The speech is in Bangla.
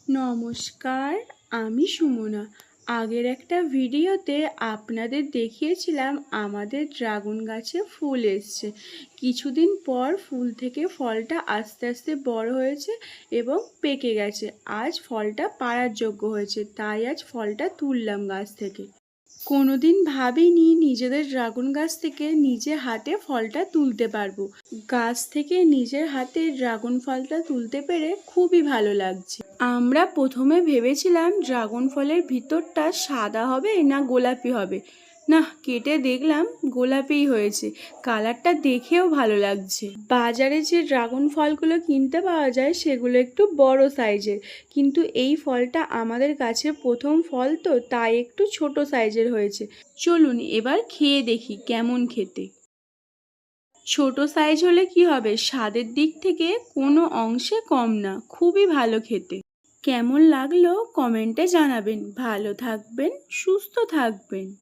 নমস্কার, আমি সুমনা। আগের একটা ভিডিওতে আপনাদের দেখিয়েছিলাম আমাদের ড্রাগন গাছে ফুল এসছে। কিছুদিন পর ফুল থেকে ফলটা আস্তে আস্তে বড় হয়েছে এবং পেকে গেছে। আজ ফলটা পাড়ার যোগ্য হয়েছে, তাই আজ ফলটা তুললাম গাছ থেকে। কোনোদিন ভাবিনি নিজেদের ড্রাগন গাছ থেকে নিজে হাতে ফলটা তুলতে পারবো। গাছ থেকে নিজের হাতে ড্রাগন ফলটা তুলতে পেরে খুবই ভালো লাগছে। আমরা প্রথমে ভেবেছিলাম ড্রাগন ফলের ভিতরটা সাদা হবে না গোলাপি হবে। না, কেটে দেখলাম গোলাপিই হয়েছে। কালারটা দেখেও ভালো লাগছে। বাজারে যে ড্রাগন ফলগুলো কিনতে পাওয়া যায় সেগুলো একটু বড় সাইজের, কিন্তু এই ফলটা আমাদের গাছের প্রথম ফল তো, তাই একটু ছোট সাইজের হয়েছে। চলুন এবার খেয়ে দেখি কেমন খেতে। ছোট সাইজ হলে কি হবে, স্বাদের দিক থেকে কোনো অংশে কম না, খুবই ভালো খেতে। কেমন লাগলো কমেন্টে জানাবেন। ভালো থাকবেন, সুস্থ থাকবেন।